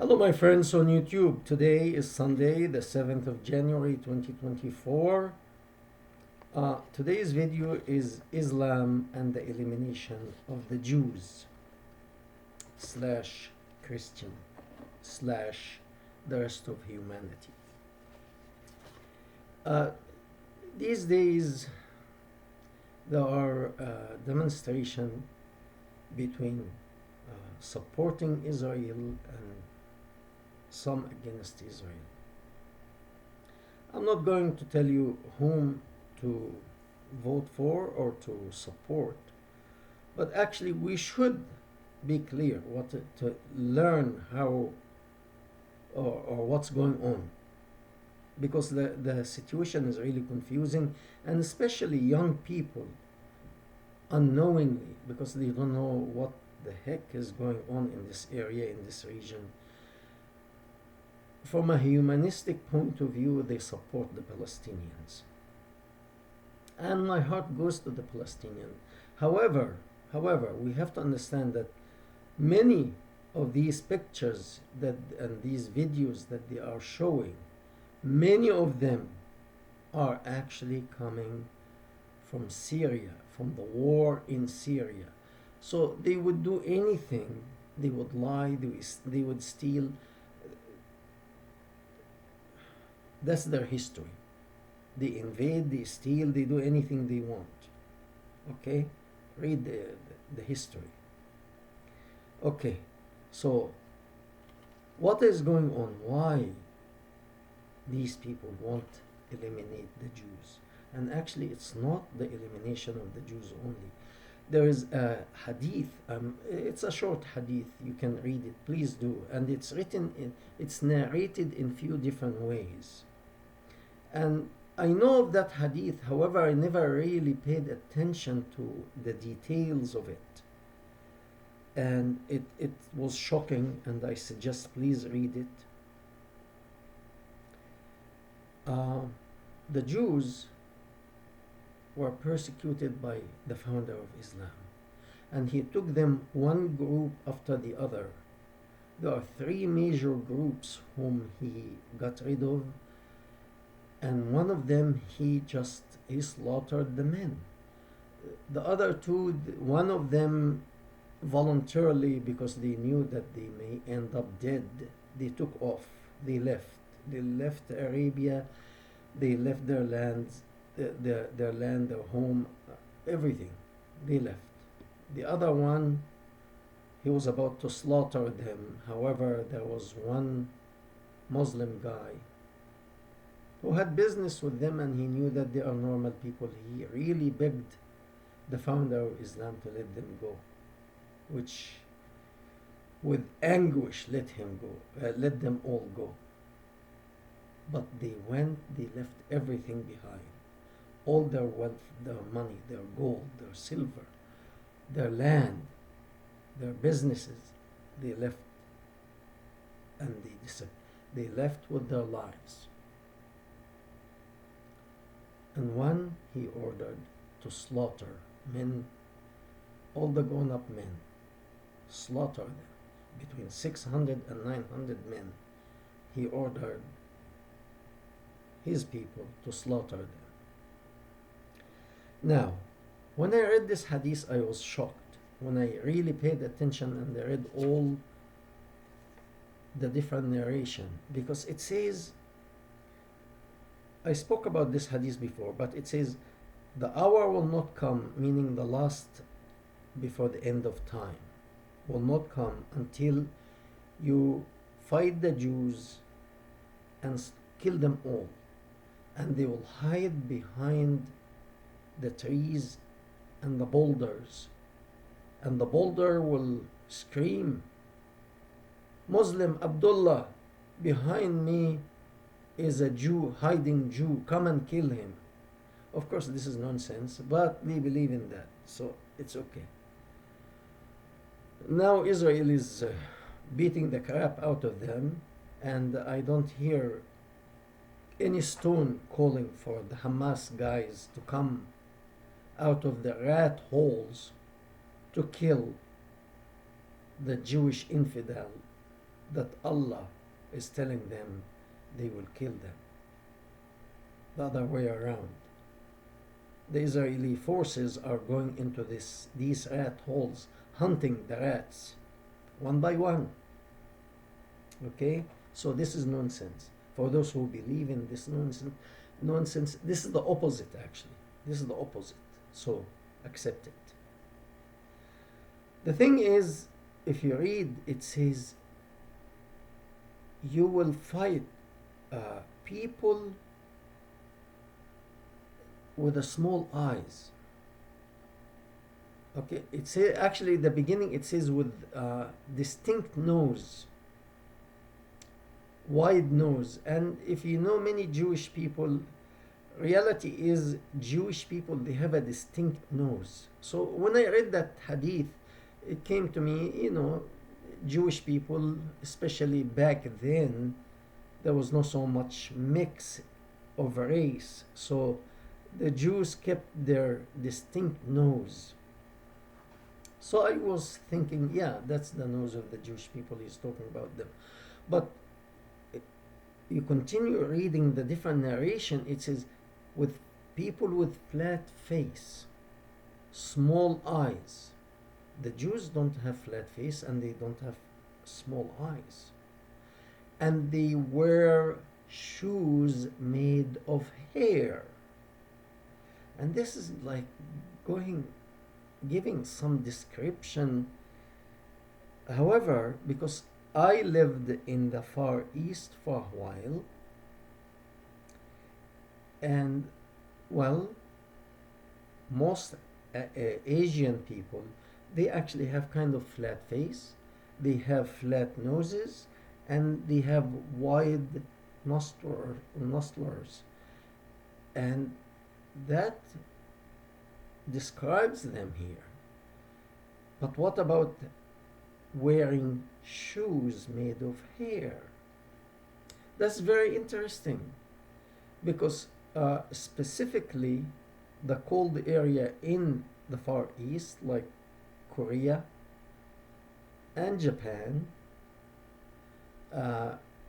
Hello, my friends on YouTube. Today is Sunday, the 7th of January 2024. Today's video is Islam and the elimination of the Jews slash Christian slash the rest of humanity. These days, there are demonstrations between supporting Israel and some against Israel. I'm not going to tell you whom to vote for or to support, but actually we should be clear to learn how or what's going on, because the situation is really confusing, and especially young people unknowingly, because they don't know what the heck is going on in this area, in this region. From a humanistic point of view, they support the Palestinians. And my heart goes to the Palestinians. However, we have to understand that many of these pictures and these videos that they are showing, many of them are actually coming from Syria, from the war in Syria. So they would do anything, they would lie, they would steal. That's their history. They invade, they steal, they do anything they want. Okay? Read the history. Okay, so what is going on? Why these people want to eliminate the Jews? And actually, it's not the elimination of the Jews only. There is a hadith. It's a short hadith. You can read it. Please do. And it's it's narrated in few different ways. And I know of that hadith. However, I never really paid attention to the details of it. And it was shocking, and I suggest please read it. The Jews were persecuted by the founder of Islam, and he took them one group after the other. There are three major groups whom he got rid of, and one of them he slaughtered the men. The other two, one of them voluntarily, because they knew that they may end up dead, they took off, they left Arabia, they left their lands, their land, their home, everything. They left. The other one, he was about to slaughter them. However, there was one Muslim guy who had business with them, and he knew that they are normal people. He really begged the founder of Islam to let them go, which with anguish let them all go. But they went, they left everything behind. All their wealth, their money, their gold, their silver, their land, their businesses, they left, and they left with their lives. And one he ordered to slaughter men, all the grown-up men, slaughter them, between 600 and 900 men. He ordered his people to slaughter them. Now, when I read this hadith, I was shocked. When I really paid attention and I read all the different narration, because it says, I spoke about this hadith before, but it says, the hour will not come, meaning the last before the end of time, will not come until you fight the Jews and kill them all. And they will hide behind the trees and the boulders. And the boulder will scream, Muslim Abdullah, behind me is a Jew, hiding Jew, come and kill him. Of course, this is nonsense, but they believe in that, so it's okay. Now Israel is beating the crap out of them, and I don't hear any stone calling for the Hamas guys to come out of the rat holes to kill the Jewish infidel that Allah is telling them they will kill them. The other way around. The Israeli forces are going into these rat holes, hunting the rats one by one. Okay? So this is nonsense. For those who believe in this nonsense, this is the opposite actually. This is the opposite. So accept it. The thing is, if you read, it says you will fight people with the small eyes. Okay, it says actually the beginning it says with distinct nose, wide nose. And if you know many Jewish people, reality is Jewish people, they have a distinct nose. So when I read that hadith, it came to me, Jewish people, especially back then, there was not so much mix of race. So the Jews kept their distinct nose. So I was thinking, yeah, that's the nose of the Jewish people, he's talking about them. But you continue reading the different narration, it says, with people with flat face, small eyes. The Jews don't have flat face and they don't have small eyes. And they wear shoes made of hair. And this is like giving some description. However, because I lived in the Far East for a while, and well, most Asian people, they actually have kind of flat face, they have flat noses, and they have wide nostrils. And that describes them here. But what about wearing shoes made of hair? That's very interesting, because specifically the cold area in the Far East, like Korea and Japan,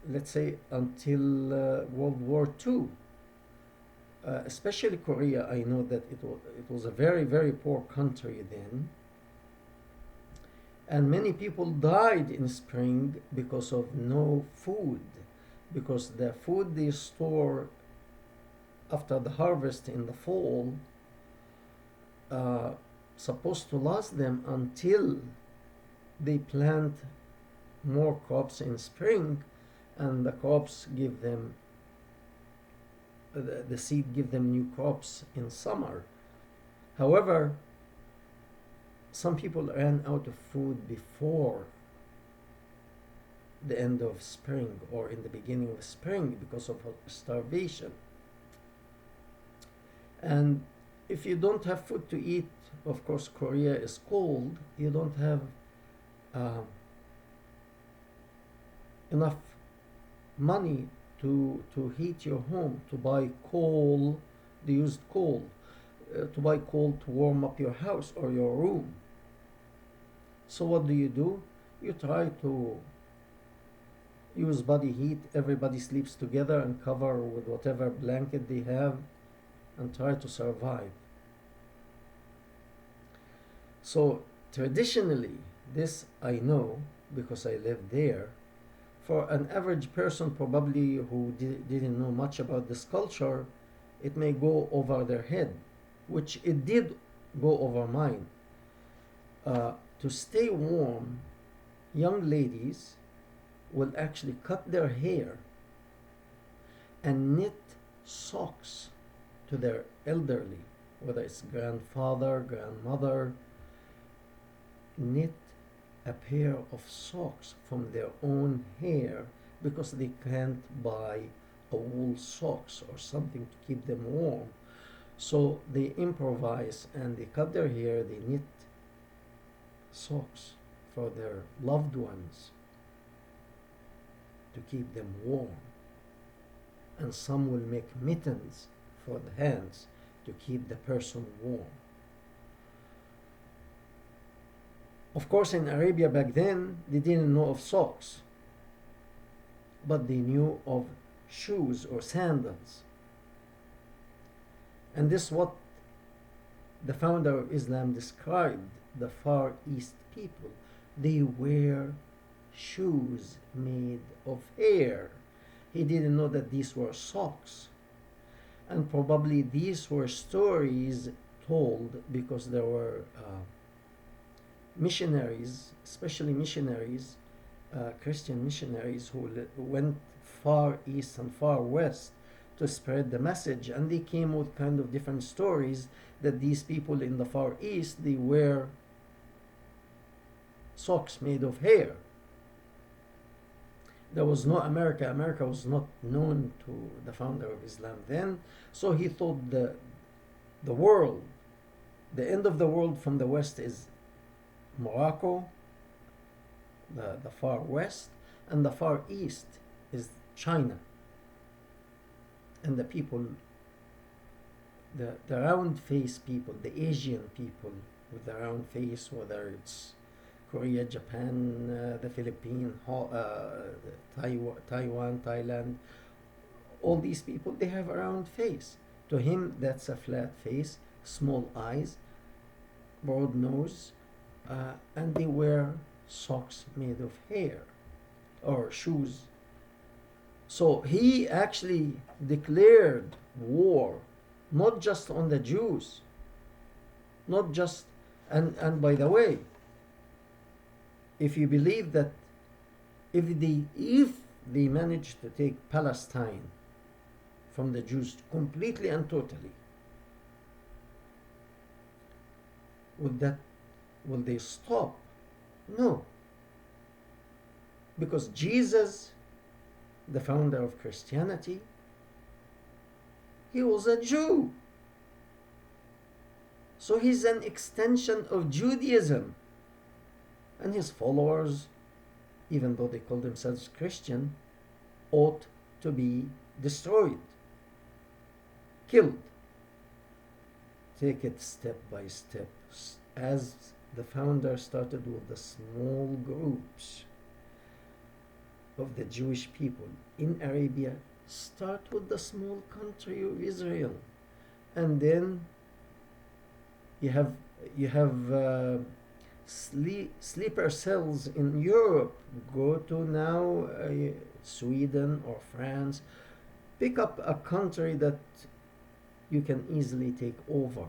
let's say until World War II, especially Korea, I know that it was a very, very poor country then. And many people died in spring because of no food, because the food they store after the harvest in the fall supposed to last them until they plant more crops in spring, and the crops give them the seed give them new crops in summer. However, some people ran out of food before the end of spring or in the beginning of spring because of starvation. And if you don't have food to eat, of course, Korea is cold, you don't have enough money to heat your home, to buy coal, they used coal, to buy coal to warm up your house or your room. So what do? You try to use body heat, everybody sleeps together and cover with whatever blanket they have and try to survive. So traditionally, this I know because I lived there. For an average person probably who didn't know much about this culture, it may go over their head, which it did go over mine. To stay warm, young ladies will actually cut their hair and knit socks to their elderly, whether it's grandfather, grandmother, knit a pair of socks from their own hair because they can't buy a wool socks or something to keep them warm. So they improvise and they cut their hair, they knit socks for their loved ones to keep them warm. And some will make mittens for the hands to keep the person warm. Of course, in Arabia back then, they didn't know of socks. but they knew of shoes or sandals. And this is what the founder of Islam described the Far East people. They wear shoes made of hair. He didn't know that these were socks. And probably these were stories told because there were missionaries, especially missionaries, Christian missionaries who went far east and far west to spread the message, and they came with kind of different stories that these people in the Far East, they wear socks made of hair. There was no America. America was not known to the founder of Islam then, so he thought the world, the end of the world from the west is Morocco, the far west, and the far east is China. And the people, the round face people, the Asian people with the round face, whether it's Korea, Japan, the Philippines, Taiwan, Thailand, all these people, they have a round face. To him, that's a flat face, small eyes, broad nose, and they wear socks made of hair or shoes. So he actually declared war, not just on the Jews, not just, and by the way, if you believe that if they manage to take Palestine from the Jews completely and totally, will they stop? No. Because Jesus, the founder of Christianity, he was a Jew. So he's an extension of Judaism. And his followers, even though they call themselves Christian, ought to be destroyed, killed. Take it step by step. As the founder started with the small groups of the Jewish people in Arabia, start with the small country of Israel, and then you have sleeper cells in Europe. Go to now Sweden or France. Pick up a country that you can easily take over,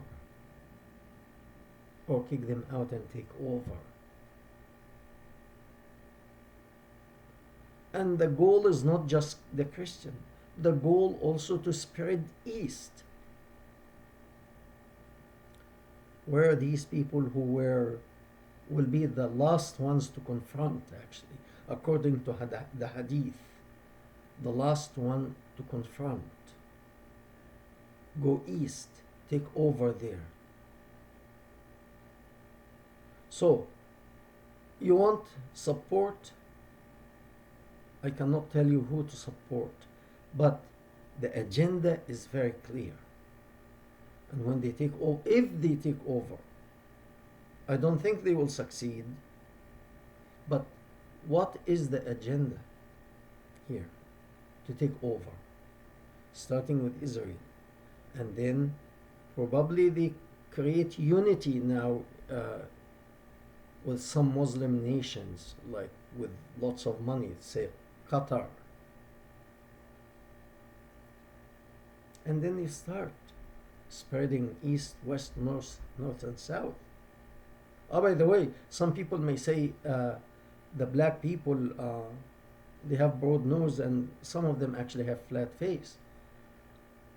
or kick them out and take over. And the goal is not just the Christian. The goal also to spread east. Where are these people who will be the last ones to confront, actually, according to the hadith, the last one to confront. Go east, take over there. So, you want support? I cannot tell you who to support, but the agenda is very clear. And when they take over, if they take over, I don't think they will succeed, but what is the agenda here? To take over, starting with Israel, and then probably they create unity now with some Muslim nations, like with lots of money, say Qatar. And then they start spreading east, west, north, and south. Oh, by the way, some people may say the black people, they have broad nose, and some of them actually have flat face.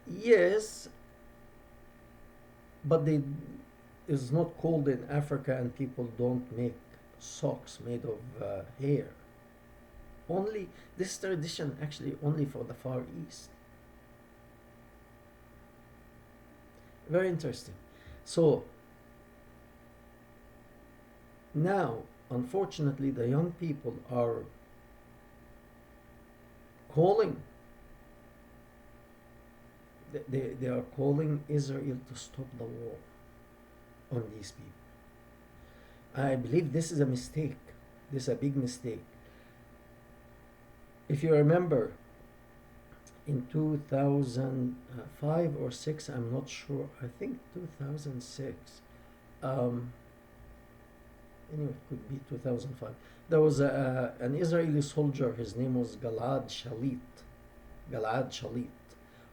Yes, but it's not cold in Africa, and people don't make socks made of hair. Only this tradition actually only for the Far East. Very interesting. So now, unfortunately, the young people are calling. They are calling Israel to stop the war on these people. I believe this is a mistake. This is a big mistake. If you remember, in 2005 or 6, I'm not sure, I think 2006, um, anyway, it could be 2005, there was an Israeli soldier, his name was Gilad Shalit,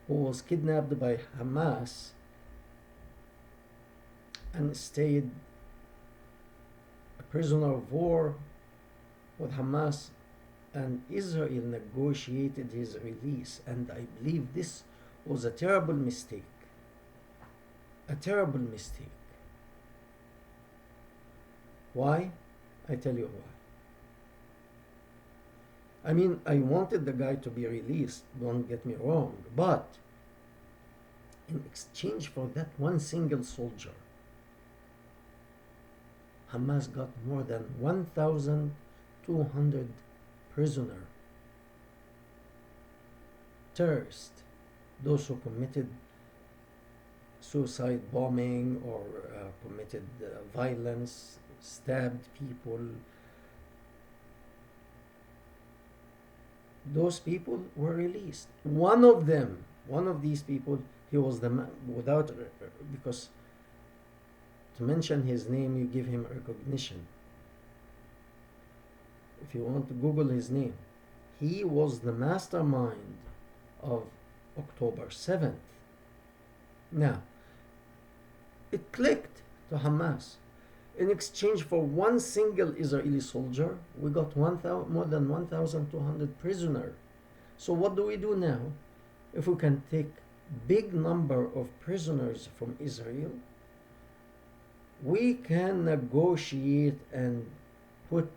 who was kidnapped by Hamas and stayed a prisoner of war with Hamas, and Israel negotiated his release, and I believe this was a terrible mistake. A terrible mistake. Why? I tell you why. I mean, I wanted the guy to be released, don't get me wrong, but in exchange for that one single soldier, Hamas got more than 1,200 prisoner terrorists, those who committed suicide bombing or committed violence, stabbed people. Those people were released. One of these people, he was the man without, because to mention his name, you give him recognition. If you want to Google his name, he was the mastermind of October 7th. Now, it clicked to Hamas. In exchange for one single Israeli soldier, we got more than 1,200 prisoners. So what do we do now? If we can take big number of prisoners from Israel, we can negotiate and put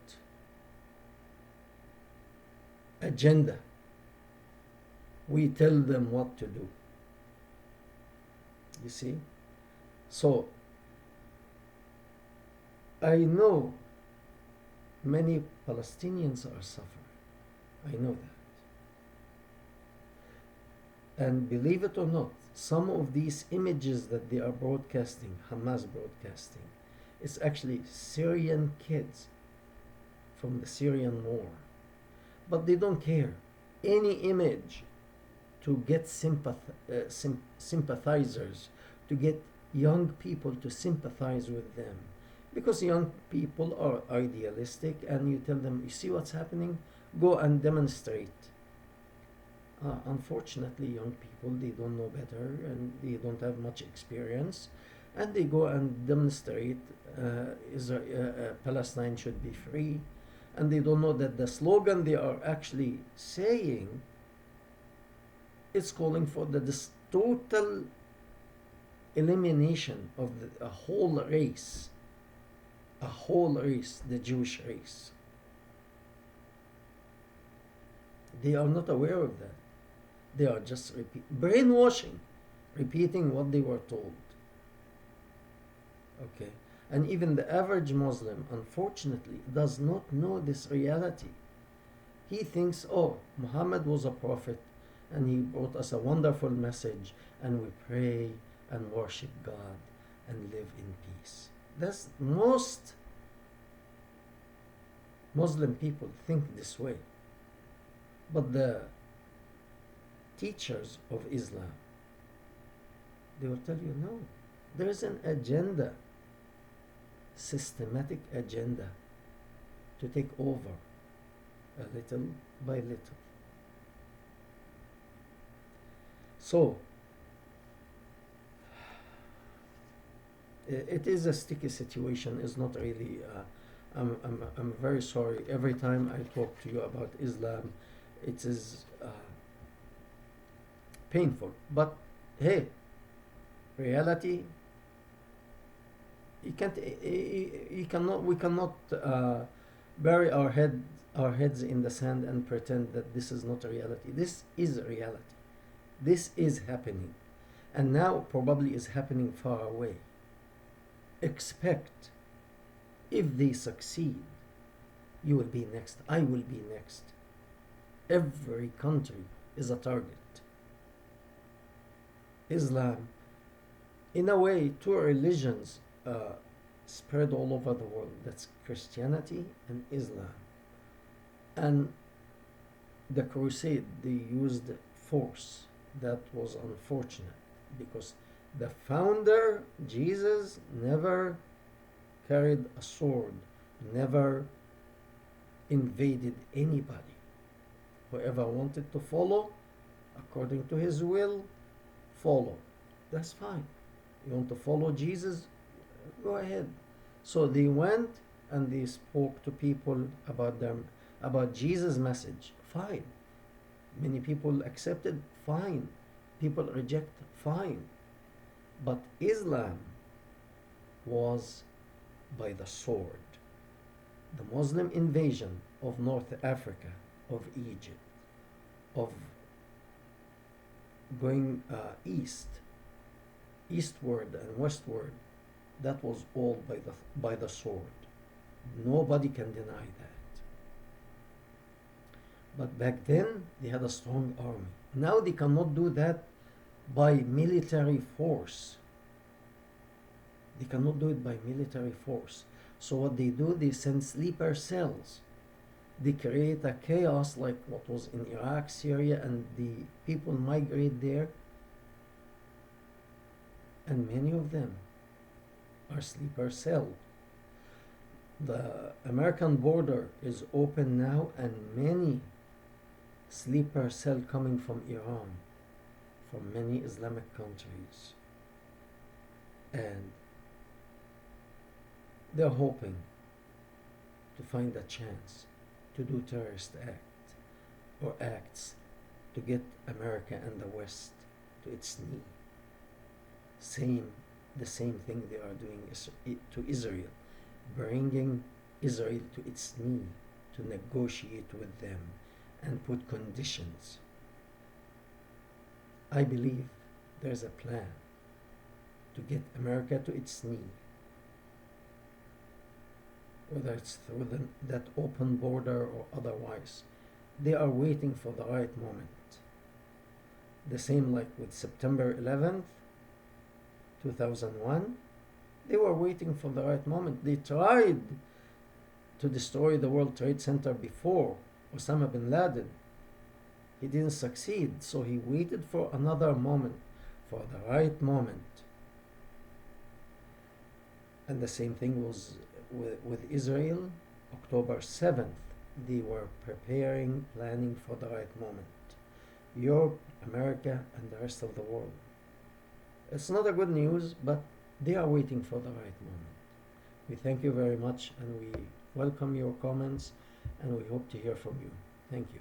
agenda. We tell them what to do. You see? So, I know many Palestinians are suffering. I know that. And believe it or not, some of these images that they are broadcasting, Hamas broadcasting, it's actually Syrian kids from the Syrian war. But they don't care. Any image to get sympathizers, to get young people to sympathize with them. Because young people are idealistic, and you tell them, you see what's happening? Go and demonstrate. Unfortunately, young people, they don't know better and they don't have much experience, and they go and demonstrate Palestine should be free, and they don't know that the slogan they are actually saying is calling for this total elimination of a whole race, the Jewish race. They are not aware of that. They are just brainwashing, repeating what they were told. Okay. And even the average Muslim, unfortunately, does not know this reality. He thinks, oh, Muhammad was a prophet and he brought us a wonderful message, and we pray and worship God and live in peace. That's most Muslim people think this way. But the teachers of Islam, they will tell you, no, there is an agenda, systematic agenda, to take over little by little. So, it is a sticky situation. It's not really, I'm very sorry. Every time I talk to you about Islam, it is painful. But hey, reality, we cannot bury our heads in the sand and pretend that this is not a reality. This is a reality. This is happening, and now probably is happening far away. Expect, if they succeed, you will be next. I will be next. Every country is a target. Islam, in a way, two religions spread all over the world. That's Christianity and Islam. And the crusade, they used force. That was unfortunate because the founder, Jesus, never carried a sword, never invaded anybody. Whoever wanted to follow according to his will, follow. That's fine. You want to follow Jesus? Go ahead. So they went and they spoke to people about them, about Jesus' message. Fine. Many people accepted. Fine. People reject. Fine. But Islam was by the sword. The Muslim invasion of North Africa, of Egypt, of going eastward and westward, that was all by the sword. Nobody can deny that. But back then they had a strong army. Now they cannot do that by military force. They cannot do it by military force. So what they do, they send sleeper cells. They create a chaos like what was in Iraq, Syria, and the people migrate there. And many of them are sleeper cell. The American border is open now, and many sleeper cell coming from Iran, from many Islamic countries. And they're hoping to find a chance to do terrorist act or acts to get America and the West to its knee. The same thing they are doing to Israel, bringing Israel to its knee to negotiate with them and put conditions. I believe there's a plan to get America to its knee, whether it's through that open border or otherwise. They are waiting for the right moment. The same like with September 11th, 2001. They were waiting for the right moment. They tried to destroy the World Trade Center before Osama bin Laden. He didn't succeed, so he waited for another moment, for the right moment. And the same thing was with Israel. October 7th, they were preparing, planning for the right moment. Europe, America, and the rest of the world. It's not a good news, but they are waiting for the right moment. We thank you very much, and we welcome your comments, and we hope to hear from you. Thank you.